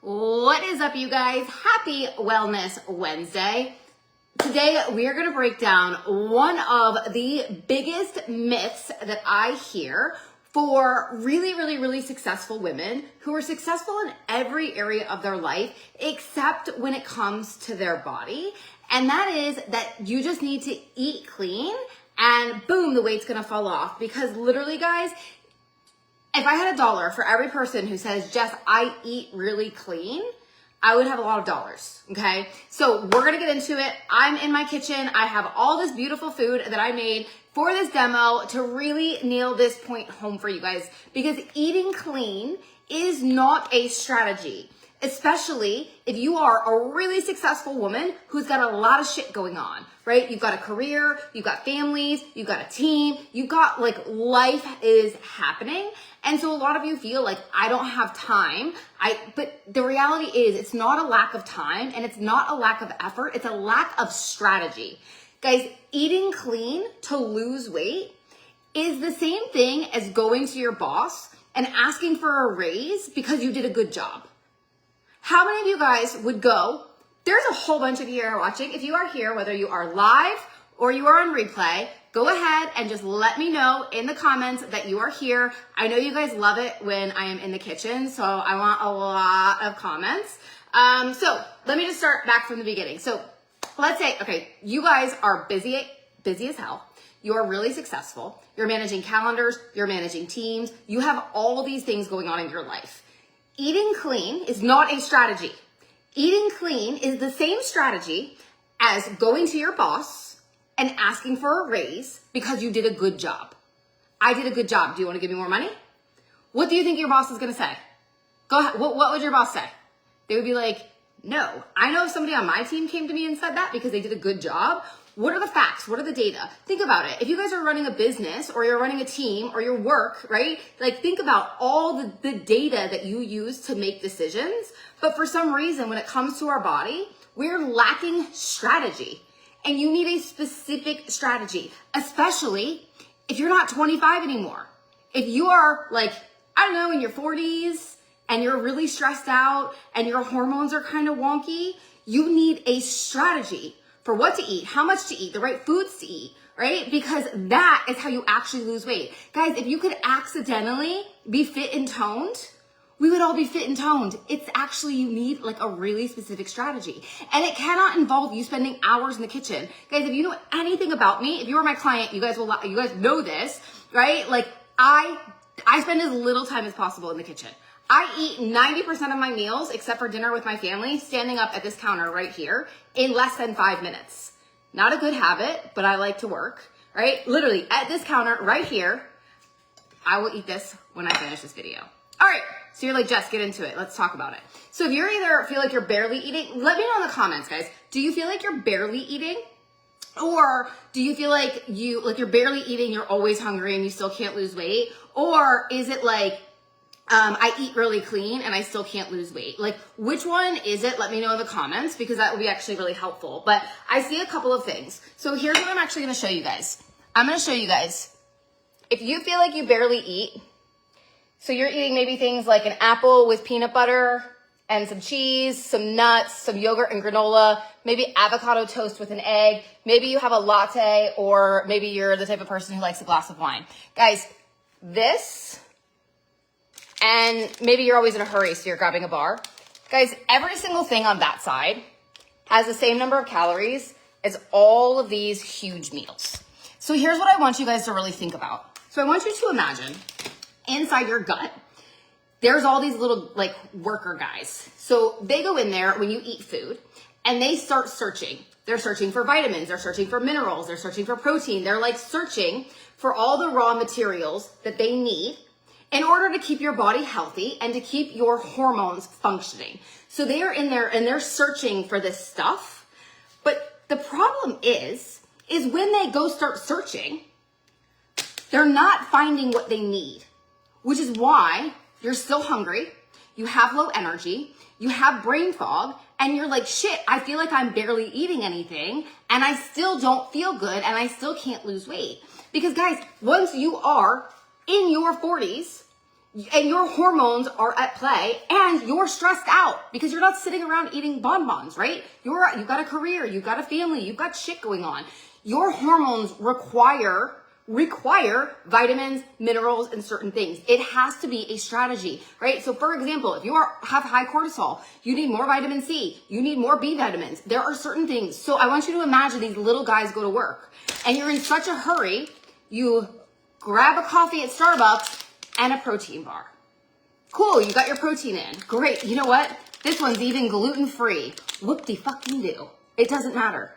What is up, you guys? Happy Wellness Wednesday. Today, we are going to break down one of the biggest myths that I hear for really successful women who are successful in every area of their life, except when it comes to their body. And that is that you just need to eat clean and boom, the weight's going to fall off. Because literally, guys, if I had $1 for every person who says, Jess, I eat really clean, I would have a lot of dollars, okay? So we're gonna get into it. I'm in my kitchen. I have all this beautiful food that I made for this demo to really nail this point home for you guys, because eating clean is not a strategy, especially if you are a really successful woman who's got a lot of shit going on, right? You've got a career, you've got families, you've got a team, you've got like life is happening. And so a lot of you feel like I don't have time. But the reality is it's not a lack of time and it's not a lack of effort. It's a lack of strategy. Guys, eating clean to lose weight is the same thing as going to your boss and asking for a raise because you did a good job. How many of you guys would go? There's a whole bunch of you here watching. If you are here, whether you are live or you are on replay, go ahead and just let me know in the comments that you are here. I know you guys love it when I am in the kitchen, so I want a lot of comments. So let me just start back from the beginning. So let's say, okay, you guys are busy as hell. You're really successful. You're managing calendars. You're managing teams. You have all of these things going on in your life. Eating clean is not a strategy. Eating clean is the same strategy as going to your boss and asking for a raise because you did a good job. I did a good job. Do you want to give me more money? What do you think your boss is going to say? Go ahead. What would your boss say? They would be like, no. I know if somebody on my team came to me and said that because they did a good job. What are the facts? What are the data? Think about it. If you guys are running a business or you're running a team or your work, right? Like think about all the data that you use to make decisions. But for some reason, when it comes to our body, we're lacking strategy. And you need a specific strategy, especially if you're not 25 anymore. If you are like, I don't know, in your 40s and you're really stressed out and your hormones are kind of wonky, you need a strategy for what to eat, how much to eat, the right foods to eat, right? Because that is how you actually lose weight. Guys, if you could accidentally be fit and toned, we would all be fit and toned. It's actually, you need like a really specific strategy. And it cannot involve you spending hours in the kitchen. Guys, if you know anything about me, if you are my client, you guys know this, right? Like I spend as little time as possible in the kitchen. I eat 90% of my meals, except for dinner with my family, standing up at this counter right here in less than 5 minutes. Not a good habit, but I like to work, right? Literally at this counter right here, I will eat this when I finish this video. All right, so you're like, Jess, get into it. Let's talk about it. So if you're either feel like you're barely eating, let me know in the comments, guys. Do you feel like you're barely eating? Or do you feel like you're barely eating, you're always hungry and you still can't lose weight? Or is it like, I eat really clean and I still can't lose weight? Like, which one is it? Let me know in the comments because that will be actually really helpful. But I see a couple of things. So here's what I'm actually going to show you guys. I'm going to show you guys, if you feel like you barely eat, so you're eating maybe things like an apple with peanut butter and some cheese, some nuts, some yogurt and granola, maybe avocado toast with an egg. Maybe you have a latte, or maybe you're the type of person who likes a glass of wine. Guys, this, and maybe you're always in a hurry, so you're grabbing a bar. Guys, every single thing on that side has the same number of calories as all of these huge meals. So here's what I want you guys to really think about. So I want you to imagine inside your gut, there's all these little like worker guys. So they go in there when you eat food and they start searching. They're searching for vitamins, they're searching for minerals, they're searching for protein. They're like searching for all the raw materials that they need in order to keep your body healthy and to keep your hormones functioning. So they are in there and they're searching for this stuff. But the problem is when they go start searching, they're not finding what they need. Which is why you're still hungry, you have low energy, you have brain fog, and you're like, shit, I feel like I'm barely eating anything, and I still don't feel good, and I still can't lose weight. Because guys, once you are in your 40s, and your hormones are at play, and you're stressed out because you're not sitting around eating bonbons, right? You've got a career, you've got a family, you've got shit going on. Your hormones require vitamins, minerals, and certain things. It has to be a strategy, right? So for example, if you have high cortisol, you need more vitamin C, you need more B vitamins. There are certain things. So I want you to imagine these little guys go to work and you're in such a hurry, you grab a coffee at Starbucks and a protein bar. Cool, you got your protein in. Great, you know what? This one's even gluten-free. Whoop-de-fucking-do. It doesn't matter.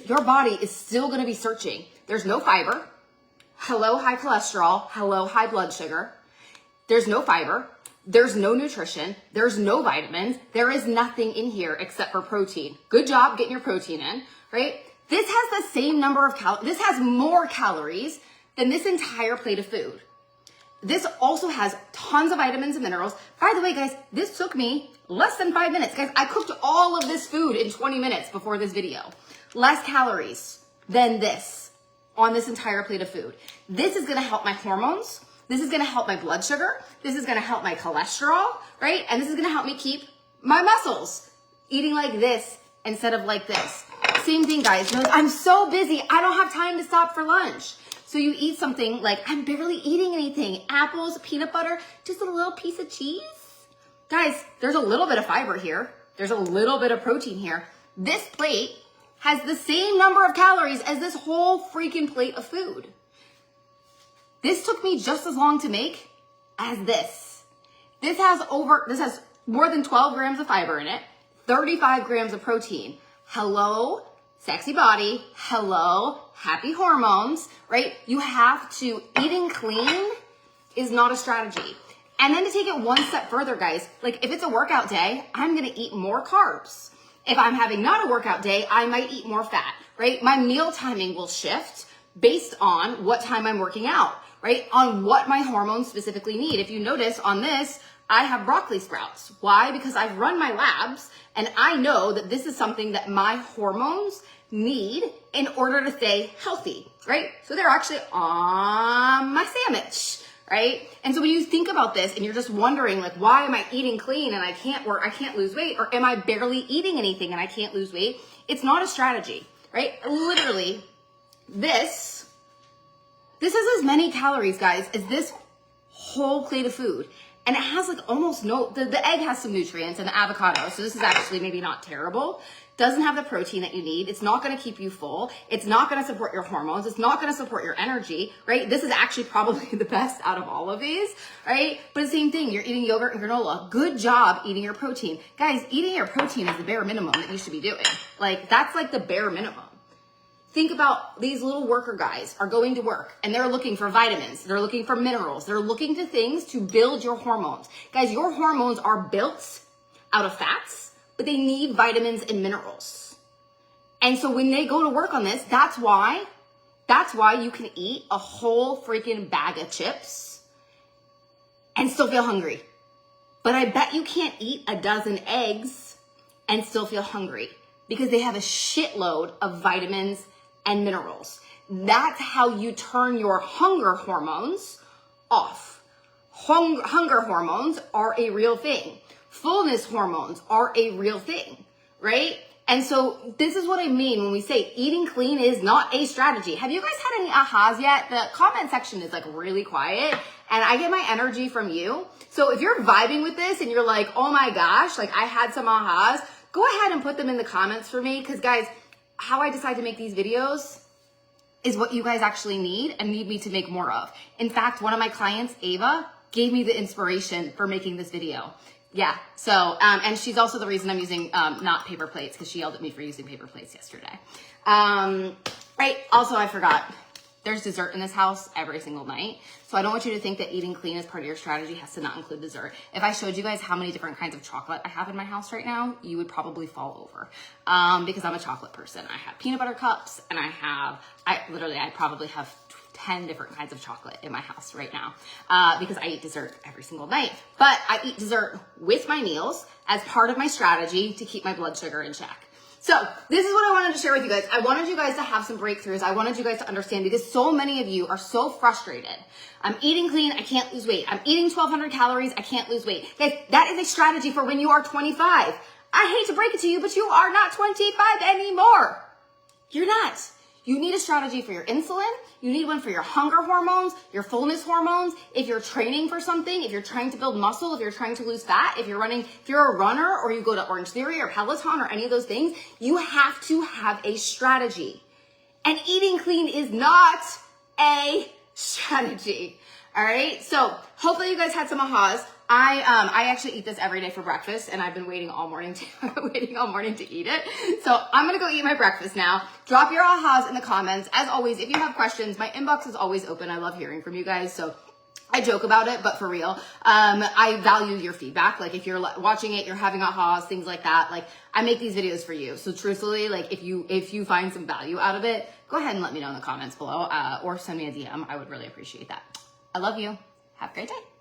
Your body is still gonna be searching. There's no fiber. Hello, high cholesterol. Hello, high blood sugar. There's no fiber. There's no nutrition. There's no vitamins. There is nothing in here except for protein. Good job getting your protein in, right? This has the same number of calories. This has more calories than this entire plate of food. This also has tons of vitamins and minerals. By the way, guys, this took me less than 5 minutes. Guys, I cooked all of this food in 20 minutes before this video. Less calories than this on this entire plate of food. This is gonna help my hormones. This is gonna help my blood sugar. This is gonna help my cholesterol, right? And this is gonna help me keep my muscles eating like this instead of like this. Same thing, guys. You're like, I'm so busy, I don't have time to stop for lunch. So you eat something like, I'm barely eating anything. Apples, peanut butter, just a little piece of cheese. Guys, there's a little bit of fiber here. There's a little bit of protein here. This plate has the same number of calories as this whole freaking plate of food. This took me just as long to make as this. This has more than 12 grams of fiber in it, 35 grams of protein. Hello, sexy body. Hello, happy hormones, right? You have to, eating clean is not a strategy. And then to take it one step further, guys, like if it's a workout day, I'm gonna eat more carbs. If I'm having not a workout day, I might eat more fat, right? My meal timing will shift based on what time I'm working out, right? On what my hormones specifically need. If you notice on this, I have broccoli sprouts. Why? Because I've run my labs and I know that this is something that my hormones need in order to stay healthy, right? So they're actually on my sandwich, right? And so when you think about this and you're just wondering like, why am I eating clean and I can't lose weight, or am I barely eating anything and I can't lose weight? It's not a strategy, right? Literally, this has as many calories, guys, as this whole plate of food. And it has like almost no, the egg has some nutrients and the avocado. So this is actually maybe not terrible. Doesn't have the protein that you need. It's not going to keep you full. It's not going to support your hormones. It's not going to support your energy, right? This is actually probably the best out of all of these, right? But the same thing, you're eating yogurt and granola. Good job eating your protein. Guys, eating your protein is the bare minimum that you should be doing. Like that's like the bare minimum. Think about these little worker guys are going to work and they're looking for vitamins. They're looking for minerals. They're looking to things to build your hormones. Guys, your hormones are built out of fats, but they need vitamins and minerals. And so when they go to work on this, that's why you can eat a whole freaking bag of chips and still feel hungry. But I bet you can't eat a dozen eggs and still feel hungry because they have a shitload of vitamins and minerals. That's how you turn your hunger hormones off. Hunger hormones are a real thing. Fullness hormones are a real thing, right? And so this is what I mean when we say eating clean is not a strategy. Have you guys had any ahas yet? The comment section is like really quiet and I get my energy from you. So if you're vibing with this and you're like, oh my gosh, like I had some ahas, go ahead and put them in the comments for me. Because guys, how I decide to make these videos is what you guys actually need and need me to make more of. In fact, one of my clients, Ava, gave me the inspiration for making this video. Yeah, so, and she's also the reason I'm using not paper plates because she yelled at me for using paper plates yesterday. Right, also I forgot, there's dessert in this house every single night. So I don't want you to think that eating clean as part of your strategy has to not include dessert. If I showed you guys how many different kinds of chocolate I have in my house right now, you would probably fall over because I'm a chocolate person. I have peanut butter cups and I probably have 10 different kinds of chocolate in my house right now because I eat dessert every single night. But I eat dessert with my meals as part of my strategy to keep my blood sugar in check. So this is what I wanted to share with you guys. I wanted you guys to have some breakthroughs. I wanted you guys to understand because so many of you are so frustrated. I'm eating clean, I can't lose weight. I'm eating 1,200 calories, I can't lose weight. Guys, that is a strategy for when you are 25. I hate to break it to you, but you are not 25 anymore. You're not. You need a strategy for your insulin. You need one for your hunger hormones, your fullness hormones. If you're training for something, if you're trying to build muscle, if you're trying to lose fat, if you're a runner or you go to Orange Theory or Peloton or any of those things, you have to have a strategy. And eating clean is not a strategy. All right. So hopefully you guys had some ahas. I actually eat this every day for breakfast, and I've been waiting all morning to eat it. So I'm gonna go eat my breakfast now. Drop your ahas in the comments. As always, if you have questions, my inbox is always open. I love hearing from you guys. So I joke about it, but for real, I value your feedback. Like if you're watching it, you're having ahas, things like that. Like I make these videos for you. So truthfully, like if you find some value out of it, go ahead and let me know in the comments below, or send me a DM. I would really appreciate that. I love you. Have a great day.